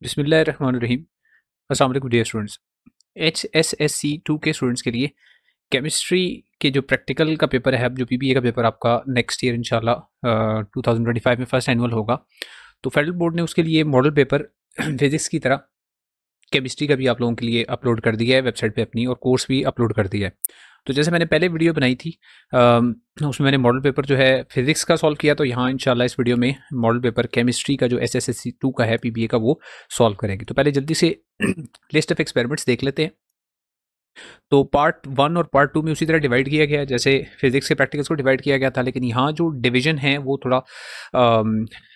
बिस्मिल्लाहिर्रहमानिर्रहीम। अस्सलाम वालेकुम डियर स्टूडेंट्स। HSSC 2 के स्टूडेंट्स के लिए केमिस्ट्री के जो प्रैक्टिकल का पेपर है, जो पीबीए का पेपर आपका नेक्स्ट ईयर इंशाल्लाह 2025 में फर्स्ट एनुअल होगा। तो फेडरल बोर्ड ने उसके लिए मॉडल पेपर फिजिक्स की तरह केमिस्ट्री का भी आप लोगों के लिए अपलोड कर दिया है वेबसाइट पे अपनी, और कोर्स भी अपलोड कर दिया है। तो जैसे मैंने पहले वीडियो बनाई थी, उसमें मैंने मॉडल पेपर जो है फिजिक्स का सॉल्व किया, तो यहाँ इंशाल्लाह इस वीडियो में मॉडल पेपर केमिस्ट्री का जो SSSC 2 का है पीबीए का, वो सॉल्व करेंगे। तो पहले जल्दी से लिस्ट ऑफ एक्सपेरिमेंट्स देख लेते हैं। तो पार्ट 1 और पार्ट 2 में उसी तरह डिवाइड किया गया है जैसे फिजिक्स के प्रैक्टिकल्स को डिवाइड किया गया था, लेकिन यहाँ जो डिवीजन है वो थोड़ा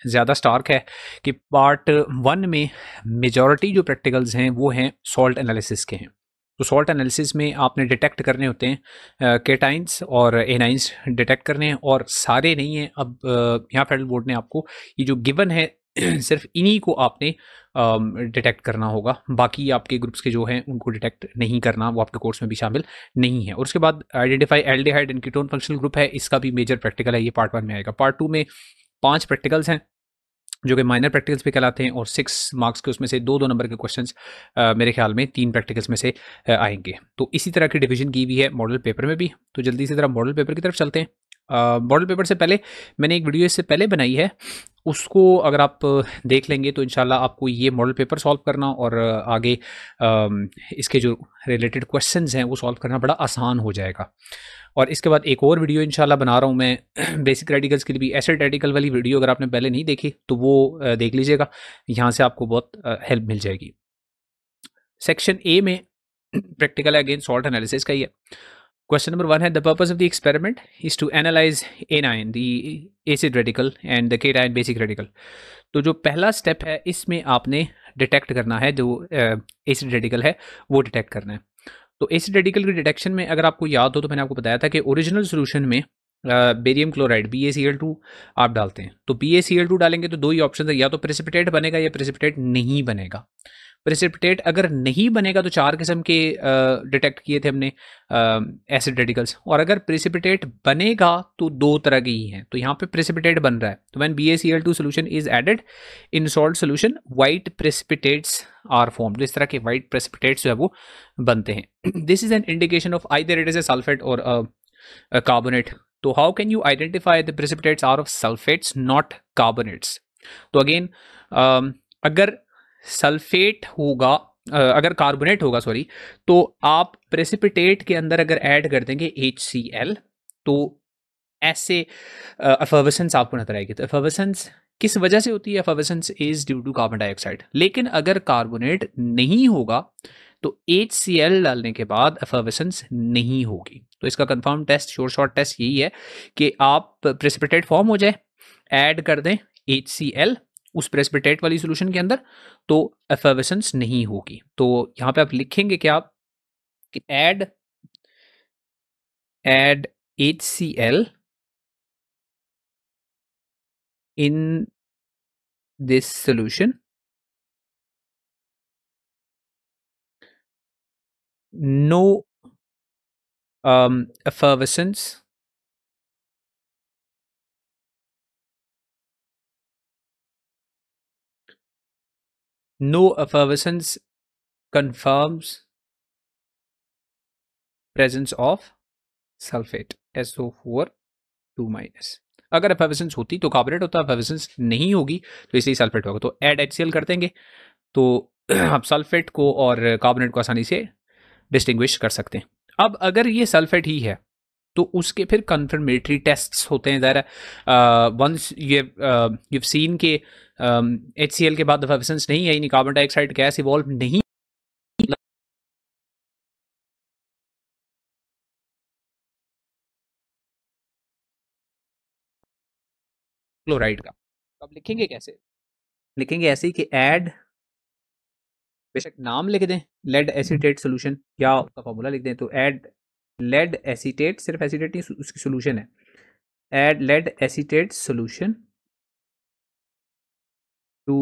ज़्यादा स्टार्क है कि पार्ट 1 में मेजॉरिटी जो प्रैक्टिकल्स हैं वो हैं सॉल्ट एनालिसिस के हैं। तो सॉल्ट एनालिसिस में आपने डिटेक्ट करने होते हैं केटाइंस और एनाइंस डिटेक्ट करने हैं, और सारे नहीं हैं। अब यहाँ फेडरल बोर्ड ने आपको ये जो गिवन है सिर्फ इन्हीं को आपने डिटेक्ट करना होगा, बाकी आपके ग्रुप्स के जो हैं उनको डिटेक्ट नहीं करना, वो आपके कोर्स में भी शामिल नहीं है। और उसके बाद identify aldehyde and ketone functional group है, इसका भी मेजर प्रैक्टिकल है, ये पार्ट 1 में आएगा। पार्ट 2 में 5 प्रैक्टिकल्स हैं जो कि माइनर प्रैक्टिकल्स पे कहलाते हैं, और 6 मार्क्स के उसमें से 2-2 नंबर के क्वेश्चंस मेरे ख्याल में 3 प्रैक्टिकल्स में से आएंगे। तो इसी तरह की डिवीजन की हुई है मॉडल पेपर में भी। तो जल्दी से ज़रा मॉडल पेपर की तरफ चलते हैं। मॉडल पेपर से पहले मैंने एक वीडियो इससे पहले बनाई है, उसको अगर आप देख लेंगे तो इंशाल्लाह आपको ये मॉडल पेपर सॉल्व करना और आगे इसके जो रिलेटेड क्वेश्चंस हैं वो सॉल्व करना बड़ा आसान हो जाएगा। और इसके बाद एक और वीडियो इंशाल्लाह बना रहा हूँ मैं बेसिक रेडिकल्स के लिए भी। एसिड रेडिकल वाली वीडियो अगर आपने पहले नहीं देखी तो वो देख लीजिएगा, यहाँ से आपको बहुत हेल्प मिल जाएगी। सेक्शन ए में प्रैक्टिकल है, अगेन सॉल्ट एनालिसिस का ही है। क्वेश्चन नंबर 1 है, the purpose of the experiment is to analyse anion the acid radical and the cation basic radical. तो जो पहला स्टेप है इसमें आपने डिटेक्ट करना है, जो एसिड रेडिकल है वो डिटेक्ट करना है। तो एसिड रेडिकल की डिटेक्शन में अगर आपको याद हो तो मैंने आपको बताया था कि ओरिजिनल सोल्यूशन में बेरियम क्लोराइड BaCl2 आप डालते हैं। तो BaCl2 डालेंगे तो दो ही ऑप्शन है, या तो प्रेसिपिटेट बनेगा या प्रेसिपिटेट नहीं बनेगा। प्रेसिपिटेट अगर नहीं बनेगा तो 4 किस्म के डिटेक्ट किए थे हमने एसिड रेडिकल्स, और अगर प्रेसिपिटेट बनेगा तो 2 तरह के ही हैं। तो यहाँ पे प्रेसिपिटेट बन रहा है, तो when BaCl2 solution is added in salt solution white precipitates are formed. तो इस तरह के व्हाइट प्रेसिपिटेट्स जो है वो बनते हैं। This is an indication of either it is a sulphate और कार्बोनेट। तो how can you identify the precipitates are of sulphates not carbonates. तो अगेन अगर सल्फेट होगा, अगर कार्बोनेट होगा सॉरी, तो आप प्रेसिपिटेट के अंदर अगर ऐड कर देंगे HCl तो ऐसे एफर्वेसेंस आपको नजर आएगी। तो एफर्वेसेंस किस वजह से होती है? Effervescence is due to carbon dioxide. लेकिन अगर कार्बोनेट नहीं होगा तो HCl डालने के बाद एफर्वेसेंस नहीं होगी। तो इसका confirm test, sure shot test यही है कि आप प्रेसिपिटेट फॉर्म हो जाए, ऐड कर दें HCl उस प्रेसिपिटेट वाली सोल्यूशन के अंदर, तो एफर्वेसेंस नहीं होगी। तो यहाँ पे आप लिखेंगे क्या कि add HCl in this solution, no effervescence confirms presence of sulfate SO4 2-। अगर एफर्वेसेंस होती तो कार्बोनेट होता, एफर्वेसेंस नहीं होगी तो इसलिए सल्फेट होगा। तो ऐड HCl कर देंगे तो आप सल्फेट को और कार्बोनेट को आसानी से डिस्टिंग्विश कर सकते हैं। अब अगर ये सल्फेट ही है तो उसके फिर कंफर्मेटरी टेस्ट्स होते हैं। ज़रा वंस यू सीन के HCl के बाद एफर्वेसेंस नहीं है, यानी कार्बन डाइऑक्साइड गैस इवॉल्व नहीं क्लोराइड का। तो अब लिखेंगे कैसे? लिखेंगे ऐसे ही कि ऐड, बेशक नाम लिख दें, लेड एसीटेट सोल्यूशन, क्या उसका फॉर्मूला लिख दें, तो ऐड लेड एसीटेट, सिर्फ एसीटेट नहीं उसकी सोल्यूशन है, add lead acetate solution to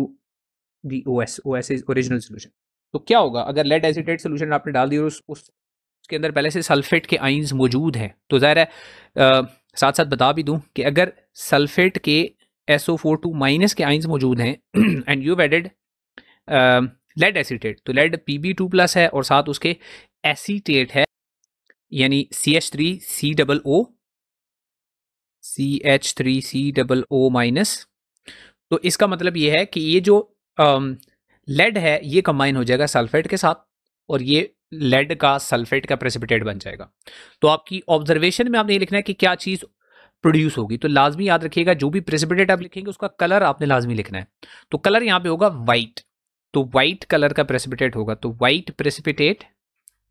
the OS is original solution. तो क्या होगा अगर लेड एसीटेट सोल्यूशन आपने डाल दिया और उसके अंदर पहले से सल्फेट के आइंस मौजूद हैं, तो ज़ाहिर है साथ साथ बता भी दूं कि अगर सल्फेट के SO4 2- के आइंस मौजूद हैं and you added lead acetate, तो लेड Pb2+ है और साथ उसके एसीटेट है यानी CH3COO CH3COO-। तो इसका मतलब ये है कि ये जो लेड है ये कंबाइन हो जाएगा सल्फेट के साथ और ये लेड का सल्फेट का प्रेसिपिटेट बन जाएगा। तो आपकी ऑब्जर्वेशन में आपने ये लिखना है कि क्या चीज़ प्रोड्यूस होगी। तो लाजमी याद रखिएगा जो भी प्रेसिपिटेट आप लिखेंगे उसका कलर आपने लाजमी लिखना है। तो कलर यहाँ पे होगा वाइट, तो वाइट कलर का प्रेसिपिटेट होगा, तो white precipitate,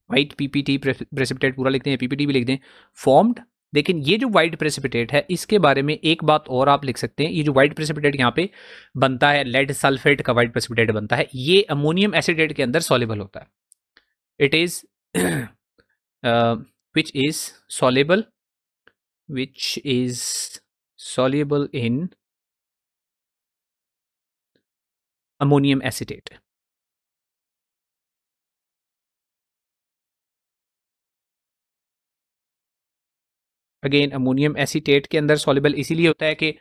white PPT precipitate पूरा लिखते हैं, पीपीटी भी लिख दें, फॉर्म्ड। लेकिन ये जो वाइट प्रेसिपिटेट है इसके बारे में एक बात और आप लिख सकते हैं, ये जो वाइट प्रेसिपिटेट यहाँ पे बनता है, लेड सल्फेट का वाइट प्रेसिपिटेट बनता है, ये अमोनियम एसिडेट के अंदर सॉल्युबल होता है। It is which is soluble, which is soluble in ammonium acetate। Again ammonium acetate के अंदर सॉल्युबल इसीलिए होता है कि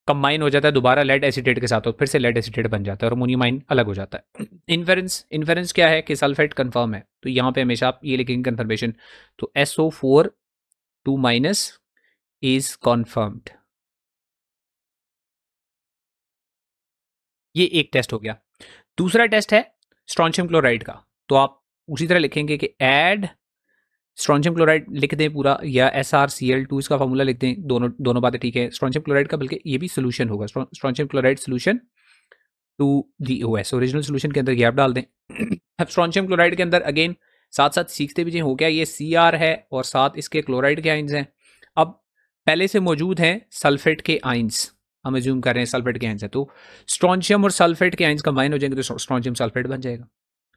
कंबाइन हो जाता है दोबारा लेड एसीटेट के साथ और फिर से लेड एसीटेट बन जाता है और अमोनियम आइन अलग हो जाता है। इन्फेरेंस, इन्फेरेंस क्या है कि सल्फेट कंफर्म है, तो यहाँ पे हमेशा आप ये लिखेंगे कंफर्मेशन, तो SO4 2- इज कॉन्फर्म्ड। ये एक टेस्ट हो गया। दूसरा टेस्ट है स्ट्रॉन्शियम क्लोराइड का, तो आप उसी तरह लिखेंगे कि ऐड स्ट्रॉन्शियम क्लोराइड लिख दें पूरा, या SrCl2 इसका फार्मूला लिख दें, दोनों दोनों बातें ठीक है। स्ट्रॉन्शियम क्लोराइड का बल्कि ये भी सोल्यूशन होगा, strontium chloride solution to the OS, original solution के अंदर गैप डाल दें। अब स्ट्रॉन्शियम क्लोराइड के अंदर अगेन साथ साथ सीखते भी जाए, हो गया ये Cr है और साथ इसके क्लोराइड के आइंस हैं। अब पहले से मौजूद हैं सल्फेट के आइंस, हम एज्यूम कर रहे हैं सल्फेट के आइंस है, तो स्ट्रॉन्शियम और सल्फेट के आइंस कंबाइन हो जाएंगे तो स्ट्रॉन्शियम सल्फेट बन जाएगा।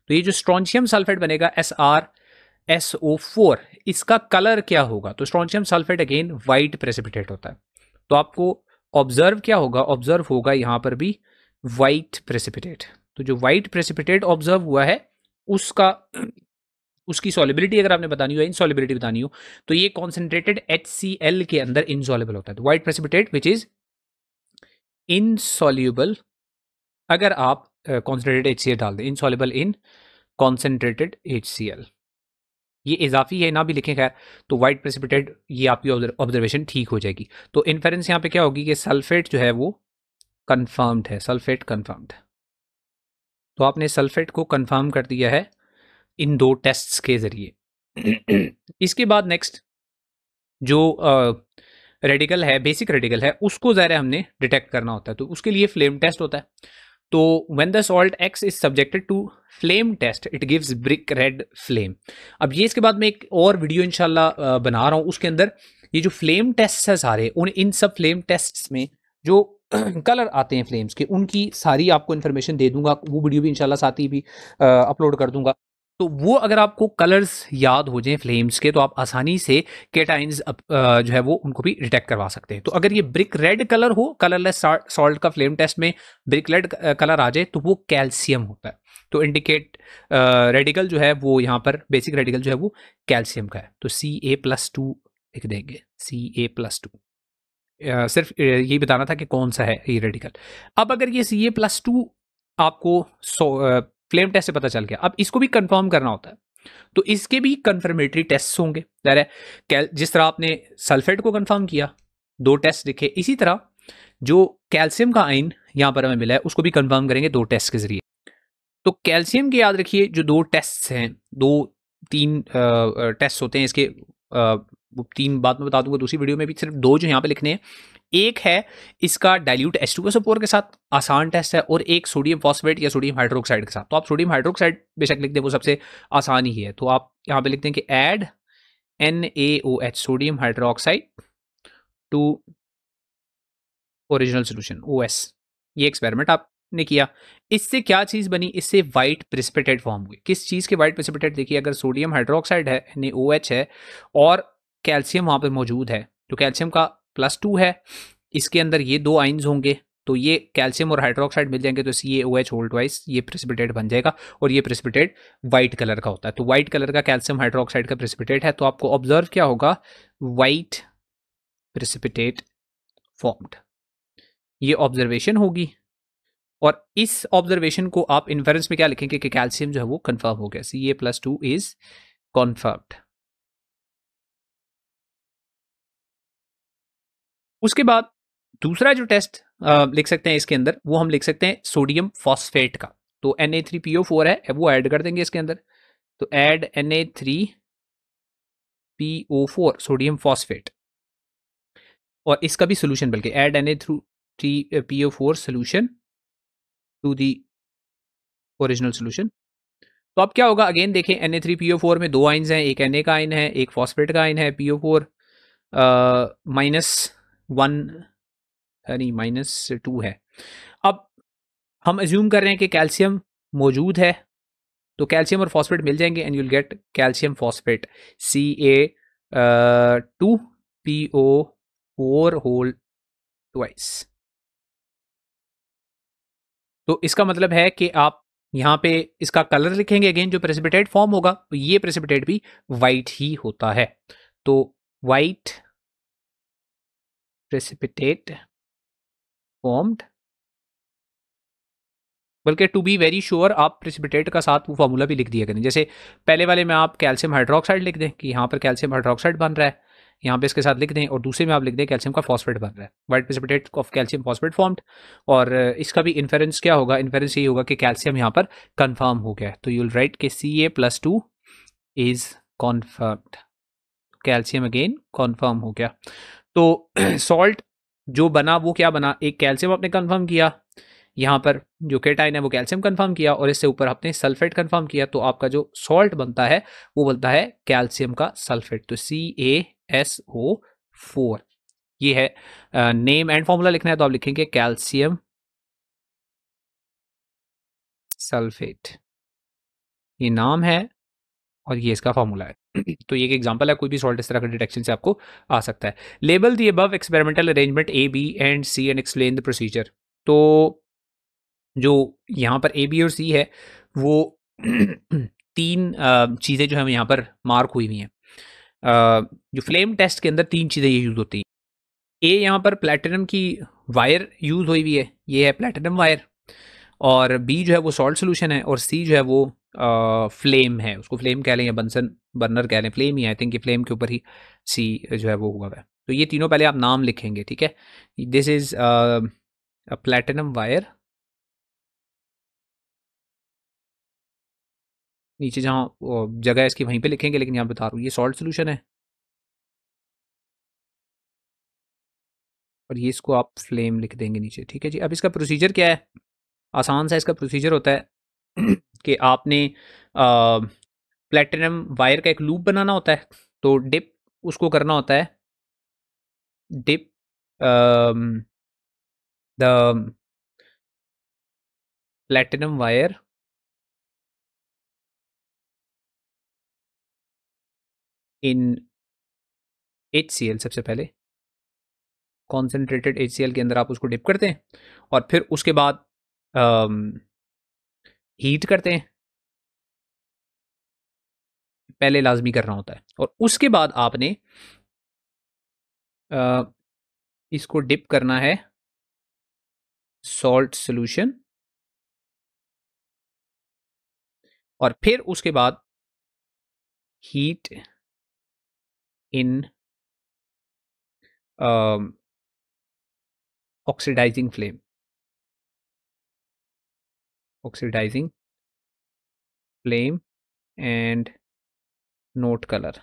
तो ये जो स्ट्रॉन्शियम सल्फेट बनेगा SrSO4, इसका कलर क्या होगा, तो strontium sulphate again white precipitate होता है, तो आपको ऑब्जर्व क्या होगा, ऑब्जर्व होगा यहाँ पर भी वाइट प्रेसिपिटेट। तो जो वाइट प्रेसिपिटेट ऑब्जर्व हुआ है उसका उसकी सॉलिबिलिटी अगर आपने बतानी हो, इनसॉलिबिलिटी बतानी हो, तो ये कॉन्सेंट्रेटेड HCl के अंदर इनसॉल्युबल होता है। तो white precipitate which is insoluble, अगर आप कॉन्सेंट्रेटेड HCl डाल दें, इनसॉल्युबल इन कॉन्सेंट्रेटेड HCl, ये इजाफी है ना भी लिखें खैर, तो वाइट प्रेसिपिटेट, ये आपकी ऑब्जर्वेशन ठीक हो जाएगी। तो इन्फेरेंस यहाँ पे क्या होगी कि सल्फेट जो है वो कंफर्म्ड है, सल्फेट कंफर्म्ड। तो आपने सल्फेट को कंफर्म कर दिया है इन दो टेस्ट्स के जरिए। इसके बाद नेक्स्ट जो रेडिकल है, बेसिक रेडिकल है, उसको ज़रा हमने डिटेक्ट करना होता है, तो उसके लिए फ्लेम टेस्ट होता है। तो when the salt X is subjected to flame test it gives brick red flame. अब ये इसके बाद मैं एक और वीडियो इंशाल्लाह बना रहा हूँ, उसके अंदर ये जो फ्लेम टेस्ट है सारे, उन इन सब फ्लेम टेस्ट्स में जो कलर आते हैं फ्लेम्स के, उनकी सारी आपको इन्फॉर्मेशन दे दूंगा, वो वीडियो भी इंशाल्लाह साथ ही भी अपलोड कर दूंगा। तो वो अगर आपको कलर्स याद हो जाएं फ्लेम्स के, तो आप आसानी से केटाइंस जो है वो उनको भी डिटेक्ट करवा सकते हैं। तो अगर ये ब्रिक रेड कलर हो, कलरलेस सॉल्ट का फ्लेम टेस्ट में ब्रिक रेड कलर आ जाए, तो वो कैल्शियम होता है। तो इंडिकेट रेडिकल जो है वो यहाँ पर बेसिक रेडिकल जो है वो कैल्शियम का है, तो Ca+2 लिख देंगे, Ca+2। सिर्फ ये बताना था कि कौन सा है ये रेडिकल। अब अगर ये Ca+2 आपको फ्लेम टेस्ट से पता चल गया, अब इसको भी कंफर्म करना होता है, तो इसके भी कंफर्मेटरी टेस्ट होंगे। ज़ाहिर है जिस तरह आपने सल्फेट को कंफर्म किया, दो टेस्ट लिखे, इसी तरह जो कैल्शियम का आइन यहाँ पर हमें मिला है उसको भी कंफर्म करेंगे दो टेस्ट के जरिए। तो कैल्शियम के याद रखिए जो दो टेस्ट हैं, दो तीन टेस्ट होते हैं इसके, तीन बात में बता दूंगा दूसरी वीडियो में भी, सिर्फ दो जो यहाँ पे लिखने हैं। एक है इसका डाइल्यूट H2SO4 के साथ आसान टेस्ट है, और एक सोडियम फॉस्फेट या सोडियम हाइड्रोक्साइड के साथ। तो आप सोडियम हाइड्रोक्साइड बेशक लिख दें, वो सबसे आसान ही है, तो आप यहाँ पे लिखते हैं कि add NaOH sodium hydroxide to original solution OS। ये एक्सपेरिमेंट आपने किया, इससे क्या चीज़ बनी, इससे वाइट प्रेसिपिटेट फॉर्म हुई। किस चीज़ के वाइट प्रेसिपिटेट, देखिए अगर सोडियम हाइड्रोक्साइड है, NaOH है, और कैल्शियम वहाँ पे मौजूद है, तो कैल्शियम का +2 है, इसके अंदर ये दो आइंस होंगे, तो ये कैल्शियम और हाइड्रोक्साइड मिल जाएंगे, तो CaOH होल ट्वाइस ये प्रेसिपिटेट बन जाएगा, और ये प्रेसिपिटेट वाइट कलर का होता है। तो वाइट कलर का कैल्शियम हाइड्रोक्साइड का प्रेसिपिटेट है, तो आपको ऑब्जर्व क्या होगा, वाइट प्रेसिपिटेट फॉर्म्ड, ये ऑब्जर्वेशन होगी। और इस ऑब्जर्वेशन को आप इन्फेरेंस में क्या लिखेंगे कि कैल्शियम जो है वो कंफर्म हो गया, Ca+2 इज कॉन्फर्म्ड। उसके बाद दूसरा जो टेस्ट लिख सकते हैं इसके अंदर, वो हम लिख सकते हैं सोडियम फॉस्फेट का। तो Na3PO4 है, वो ऐड कर देंगे इसके अंदर। तो ऐड Na3PO4 सोडियम फॉस्फेट, और इसका भी सोल्यूशन, बल्कि add Na3PO4 solution to the original solution. तो अब क्या होगा, अगेन देखें Na3PO4 में दो आइंस हैं, एक Na का आइन है, एक फॉस्फेट का आइन है, PO4 -1 नहीं -2 है। अब हम एज्यूम कर रहे हैं कि कैल्शियम मौजूद है, तो कैल्शियम और फॉस्फेट मिल जाएंगे and you'll get calcium phosphate Ca2PO4 whole twice. तो इसका मतलब है कि आप यहाँ पे इसका कलर लिखेंगे, अगेन जो प्रेसिपिटेट फॉर्म होगा, तो ये प्रेसिपिटेट भी वाइट ही होता है। तो वाइट प्रेसिपिटेट फॉर्म्ड, बल्कि टू बी वेरी श्योर आप प्रेसिपिटेट का साथ वो फार्मूला भी लिख दिया करें। जैसे पहले वाले में आप कैल्शियम हाइड्रोक्साइड लिख दें कि यहाँ पर कैल्शियम हाइड्रोक्साइड बन रहा है, यहाँ पे इसके साथ लिख दें, और दूसरे में आप लिख दें कैल्शियम का फॉस्फेट बन रहा है, white precipitate of calcium phosphate formed. और इसका भी इन्फेरेंस क्या होगा, इन्फेरेंस यही होगा कि कैल्शियम यहाँ पर कन्फर्म हो गया है। तो यू विल राइट कि Ca+2 is confirmed, calcium again confirm हो गया। तो सॉल्ट जो बना वो क्या बना, एक कैल्शियम आपने कन्फर्म किया, यहाँ पर जो केटाइन है वो कैल्शियम कंफर्म किया, और इससे ऊपर आपने सल्फेट कंफर्म किया, तो आपका जो सॉल्ट बनता है वो बनता है कैल्शियम का सल्फेट। तो CaSO4 ये है। नेम एंड फॉर्मूला लिखना है तो आप लिखेंगे कैल्शियम सल्फेट, ये नाम है और ये इसका फॉर्मूला है। तो ये एक एग्जांपल है, कोई भी सॉल्ट इस तरह का डिटेक्शन से आपको आ सकता है। Label the above experimental arrangement A, B and C and explain the procedure. तो जो यहाँ पर A, B और C है वो तीन चीज़ें जो है यहाँ पर मार्क हुई हुई हैं। जो फ्लेम टेस्ट के अंदर तीन चीज़ें ये यूज़ होती हैं। ए यहाँ पर प्लेटिनम की वायर यूज़ हुई हुई है, ये है प्लेटिनम वायर। और बी जो है वो सॉल्ट सोल्यूशन है, और सी जो है वो फ्लेम है, उसको फ्लेम कह लें या बंसन बर्नर कह लें, flame he I think, flame के ऊपर ही सी जो है वो हुआ है। तो ये तीनों पहले आप नाम लिखेंगे, ठीक है। This is a platinum wire, नीचे जहाँ जगह है इसकी वहीं पे लिखेंगे, लेकिन यहाँ बता रहा हूँ ये सॉल्ट सोल्यूशन है, और ये इसको आप फ्लेम लिख देंगे नीचे, ठीक है जी। अब इसका प्रोसीजर क्या है, आसान सा इसका प्रोसीजर होता है कि आपने प्लेटिनम वायर का एक लूप बनाना होता है, तो डिप उसको करना होता है, dip the platinum wire in HCl। सबसे पहले कॉन्सेंट्रेटेड HCl के अंदर आप उसको डिप करते हैं, और फिर उसके बाद हीट करते हैं, पहले लाजमी करना होता है, और उसके बाद आपने अ, इसको डिप करना है सॉल्ट सोल्यूशन, और फिर उसके बाद heat in oxidizing flame, oxidizing flame and note colour,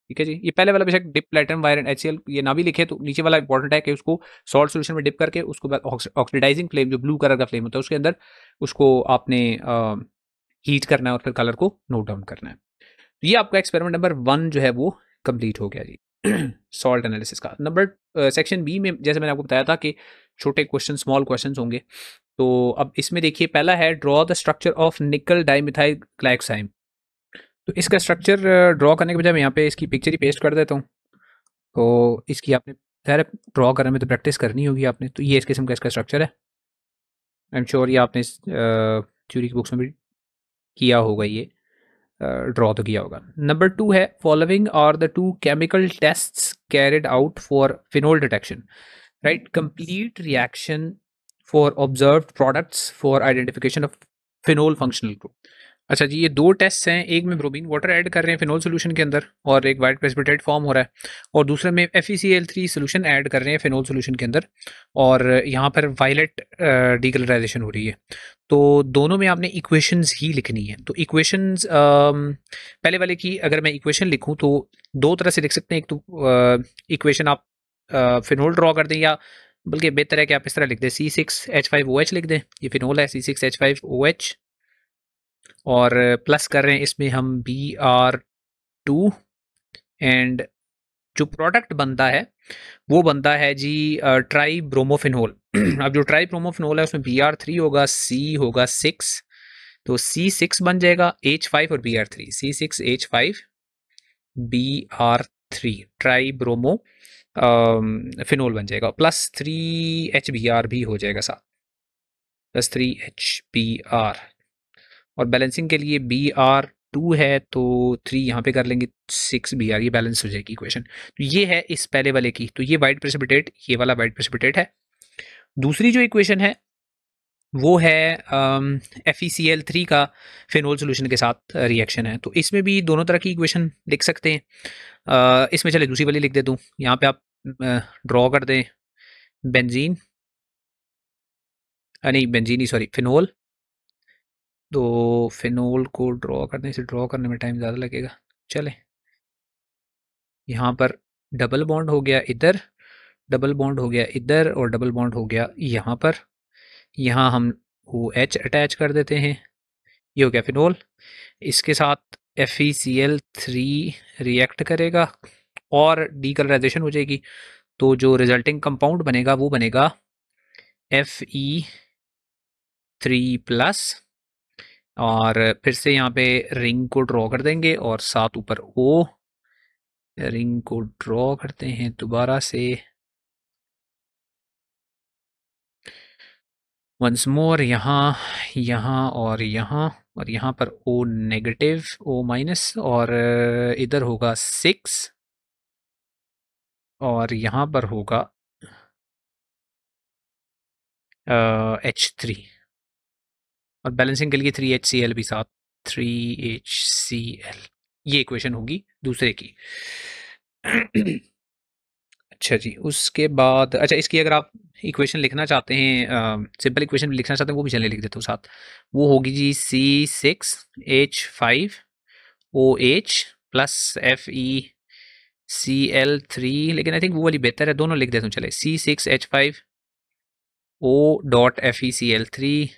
ठीक है जी। ये पहले वाला बेशक dip platinum wire and HCl ये ना भी लिखे तो नीचे वाला इंपॉर्टेंट है कि उसको सॉल्ट सॉल्यूशन में डिप करके उसको बाद ऑक्सीडाइजिंग फ्लेम जो ब्लू कलर का फ्लेम होता है उसके अंदर उसको आपने हीट करना है, और फिर कलर को नोट डाउन करना है। तो ये आपका एक्सपेरिमेंट नंबर 1 जो है वो कंप्लीट हो गया जी सॉल्ट एनालिसिस का। नंबर सेक्शन बी में जैसे मैंने आपको बताया था कि छोटे क्वेश्चन, स्मॉल क्वेश्चन होंगे। तो अब इसमें देखिए पहला है draw the structure of nickel dimethyl glyoxime. तो इसका स्ट्रक्चर ड्रॉ करने के बजाय मैं यहाँ पे इसकी पिक्चर ही पेस्ट कर देता हूँ। तो इसकी आपने खैर ड्रॉ करने में तो प्रैक्टिस करनी होगी आपने। तो ये इस किस्म का इसका स्ट्रक्चर है, आई एम श्योर ये आपने इस थ्योरी की बुक्स में भी किया होगा, ये ड्रॉ तो किया होगा। नंबर 2 है following are the two chemical tests carried out for phenol detection. Right, complete reaction for observed products for identification of phenol functional group. अच्छा जी, ये दो टेस्ट हैं, एक में ब्रोमीन वाटर ऐड कर रहे हैं फिनोल सोल्यूशन के अंदर और एक वाइट प्रेसिपिटेट फॉर्म हो रहा है, और दूसरे में FeCl3 सोल्यूशन ऐड कर रहे हैं फिनोल सोल्यूशन के अंदर और यहाँ पर वायलेट डीकलराइजेशन हो रही है। तो दोनों में आपने इक्वेशंस ही लिखनी है। तो इक्वेशंस पहले वाले की अगर मैं इक्वेशन लिखूं तो दो तरह से लिख सकते हैं। एक तो इक्वेशन आप फिनोल ड्रॉ कर दें, या बल्कि बेहतर है कि आप इस तरह लिख दें, C6H5OH लिख दें, ये फिनोल है C6H5OH, और प्लस कर रहे हैं इसमें हम Br2, एंड जो प्रोडक्ट बनता है वो बनता है जी ट्राई ब्रोमोफिनोल। अब जो ट्राई ब्रोमोफिनोल है उसमें Br3 होगा, C होगा 6, तो C6 बन जाएगा, H5 और Br3, C6H5 Br3 try bromo phenol बन जाएगा, प्लस 3HBr भी हो जाएगा साथ, प्लस 3HBr, और बैलेंसिंग के लिए Br2 है तो 3 यहाँ पे कर लेंगे, 6Br, ये बैलेंस हो जाएगी इक्वेशन। तो ये है इस पहले वाले की, तो ये वाइट प्रेसिपिटेट, ये वाला वाइट प्रेसिपिटेट है। दूसरी जो इक्वेशन है वो है FeCl3 का फिनोल सोल्यूशन के साथ रिएक्शन है, तो इसमें भी दोनों तरह की इक्वेशन लिख सकते हैं। इसमें चले दूसरी वाली लिख देता हूँ, यहाँ पे आप ड्रॉ कर दें बेंजीन, नहीं बेंजीन ही, सॉरी फिनोल। तो फिनोल को ड्रॉ करने से, ड्रॉ करने में टाइम ज़्यादा लगेगा, चले यहाँ पर डबल बॉन्ड हो गया इधर, डबल बॉन्ड हो गया इधर, और डबल बॉन्ड हो गया यहाँ पर। यहाँ हम वो H अटैच कर देते हैं, ये हो गया फिनोल। इसके साथ FeCl3 रिएक्ट करेगा और डीकलराइजेशन हो जाएगी, तो जो रिजल्टिंग कंपाउंड बनेगा वो बनेगा Fe3+, और फिर से यहाँ पे रिंग को ड्रॉ कर देंगे और साथ ऊपर O, रिंग को ड्रॉ करते हैं दोबारा से, वंस मोर, यहाँ यहाँ और यहाँ, और यहाँ पर O नेगेटिव, O माइनस, और इधर होगा 6, और यहाँ पर होगा H3, और बैलेंसिंग के लिए 3HCl भी साथ, 3HCl, ये इक्वेशन होगी दूसरे की। अच्छा जी, उसके बाद अच्छा इसकी अगर आप इक्वेशन लिखना चाहते हैं, सिंपल इक्वेशन लिखना चाहते हैं, वो भी चले लिख देता हूँ साथ। वो होगी जी C6H5OH प्लस FeCl3, लेकिन आई थिंक वो वाली बेहतर है, दोनों लिख देता हूँ, चले C6H5O.FeCl3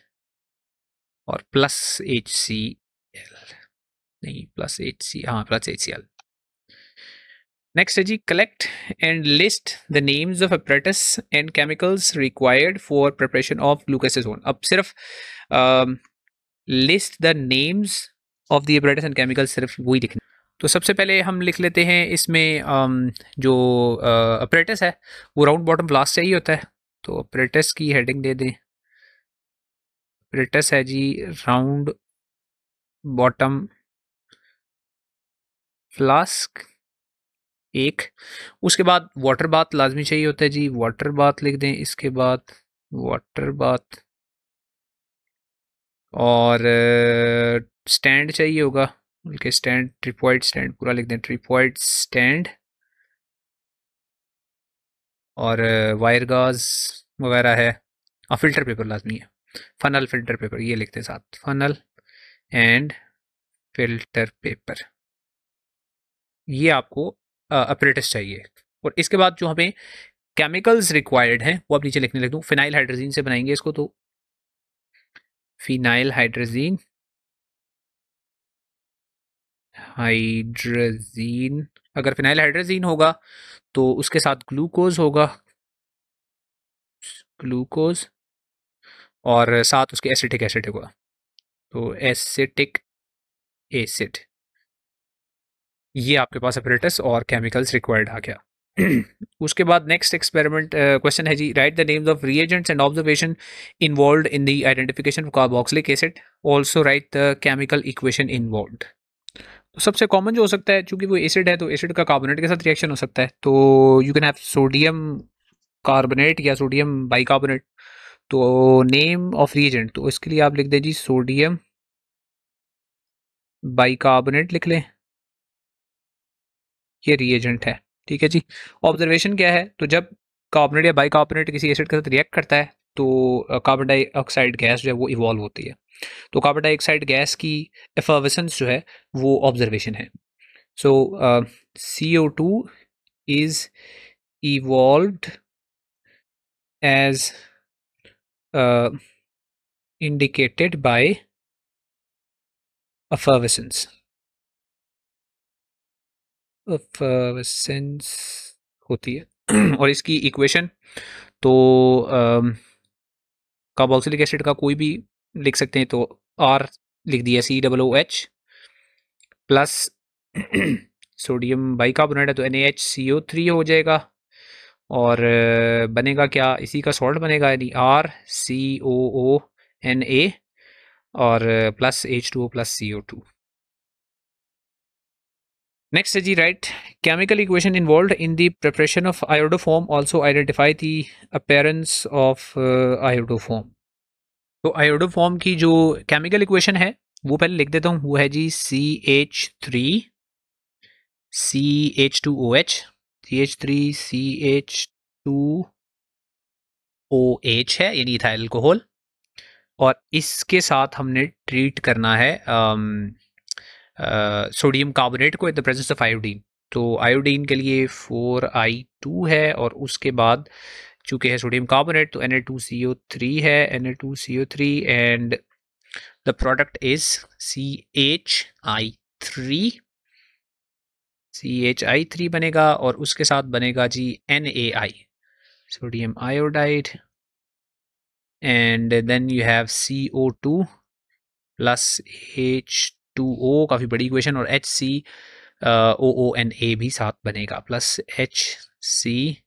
और प्लस HCl, नहीं प्लस HC, हाँ प्लस HCl। नेक्स्ट है जी, collect and list the names of apparatus and chemicals required for preparation of glucosazone. अब सिर्फ list the names of the apparatus and chemicals, सिर्फ वही लिखना। तो सबसे पहले हम लिख लेते हैं इसमें जो apparatus है वो राउंड बॉटम फ्लास्क चाहिए होता है, तो apparatus की हेडिंग दे दें, apparatus है जी राउंड बॉटम फ्लास्क एक। उसके बाद वाटर बाथ लाजमी चाहिए होता है जी, वाटर बाथ लिख दें, इसके बाद वाटर बाथ, और स्टैंड चाहिए होगा, बल्कि स्टैंड, ट्रिपॉइड स्टैंड पूरा लिख दें, ट्रिपॉइड स्टैंड, और वायर गाज वगैरह है, और फिल्टर पेपर लाजमी है, फनल फिल्टर पेपर ये लिखते हैं साथ, फनल एंड फिल्टर पेपर, ये आपको अपरेटिस चाहिए। और इसके बाद जो हमें केमिकल्स रिक्वायर्ड हैं वो आप नीचे लिखने लग दूँ, फिनाइल हाइड्रोजीन से बनाएंगे इसको, तो फिनाइल हाइड्रोजीन, हाइड्रोजीन, अगर फिनाइल हाइड्रोजीन होगा तो उसके साथ ग्लूकोज होगा, ग्लूकोज, और साथ उसके एसिटिक एसिड होगा, तो एसिटिक एसिड, ये आपके पास अपरेटस और केमिकल्स रिक्वायर्ड आ गया। उसके बाद नेक्स्ट एक्सपेरिमेंट क्वेश्चन है जी, write the names of reagents and observation involved in the identification of carboxylic acid, also write the chemical equation involved. तो सबसे कॉमन जो हो सकता है, चूंकि वो एसिड है तो एसिड का कार्बोनेट के साथ रिएक्शन हो सकता है, तो you can have sodium carbonate या सोडियम बाइकार्बोनेट। तो नेम ऑफ रिएजेंट, तो इसके लिए आप लिख दें जी सोडियम बाइकार्बोनेट लिख लें, ये रिएजेंट है। ठीक है जी। ऑब्जर्वेशन क्या है, तो जब कार्बोनेट या बाइकार्बोनेट किसी एसिड के साथ रिएक्ट करता है तो कार्बन डाइऑक्साइड गैस जो है वो इवॉल्व होती है। तो कार्बन डाइऑक्साइड गैस की एफर्वेसेंस जो है वो ऑब्जर्वेशन है। So CO2 is evolved as indicated by effervescence। effervescence होती है और इसकी इक्वेशन तो कार्बोक्सिलिक एसिड का कोई भी लिख सकते हैं, तो R लिख दिया COOH प्लस सोडियम बाइकार्बोनेट है तो NaHCO3 हो जाएगा। और बनेगा क्या, इसी का सॉल्ट बनेगा, यानी RCOONA और plus H2O plus CO2। Next है जी write chemical equation involve in the preparation of iodoform also identify the appearance of iodoform. तो आयोडोफॉर्म की जो केमिकल इक्वेशन है वो पहले लिख देता हूँ, वो है जी CH3CH2OH, CH3CH2OH है यानी इथाइल अल्कोहल। और इसके साथ हमने ट्रीट करना है सोडियम कार्बोनेट को in the presence of iodine. तो आयोडीन के लिए 4I2 है और उसके बाद चूंकि है सोडियम कार्बोनेट तो Na2CO3 है, Na2CO3 and the product is CHI3 बनेगा और उसके साथ बनेगा जी NaI sodium iodide and then you have CO2 plus H2O, काफ़ी बड़ी इक्वेशन, और HCOONA भी साथ बनेगा प्लस HCOO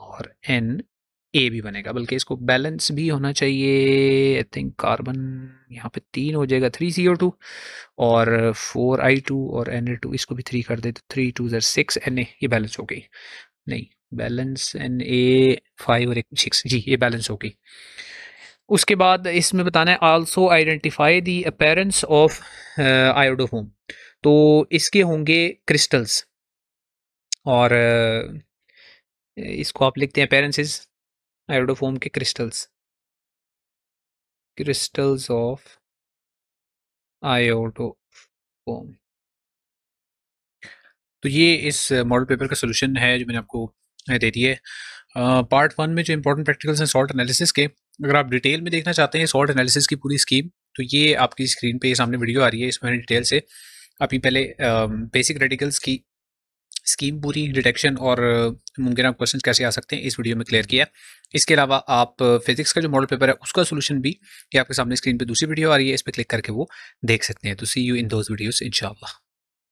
और Na भी बनेगा, बल्कि इसको बैलेंस भी होना चाहिए। आई थिंक कार्बन यहाँ पे 3 हो जाएगा, 3CO2 और 4I2 और Na2, इसको भी 3 कर दे तो 3 2 6 Na, ये बैलेंस हो गई। नहीं बैलेंस Na 5 और 6 जी, ये बैलेंस हो गई। उसके बाद इसमें बताना है also identify the appearance of iodoform. तो इसके होंगे क्रिस्टल्स और इसको आप लिखते हैं अपीयरेंसेस आयोडोफोम के क्रिस्टल्स ऑफ आयोडोफोम। तो ये इस मॉडल पेपर का सोल्यूशन है जो मैंने आपको दे दी है। पार्ट 1 में जो इंपॉर्टेंट प्रैक्टिकल्स हैं सॉल्ट एनालिसिस के, अगर आप डिटेल में देखना चाहते हैं सॉल्ट एनालिसिस की पूरी स्कीम, तो ये आपकी स्क्रीन पे सामने वीडियो आ रही है, इसमें मैंने डिटेल से अभी पहले बेसिक रेडिकल्स की स्कीम पूरी डिटेक्शन और मुमकिन क्वेश्चन कैसे आ सकते हैं इस वीडियो में क्लियर किया। इसके अलावा आप फिजिक्स का जो मॉडल पेपर है उसका सोल्यूशन भी, ये आपके सामने स्क्रीन पे दूसरी वीडियो आ रही है, इस पर क्लिक करके वो देख सकते हैं। तो सी यू इन दोज वीडियोस इंशाल्लाह।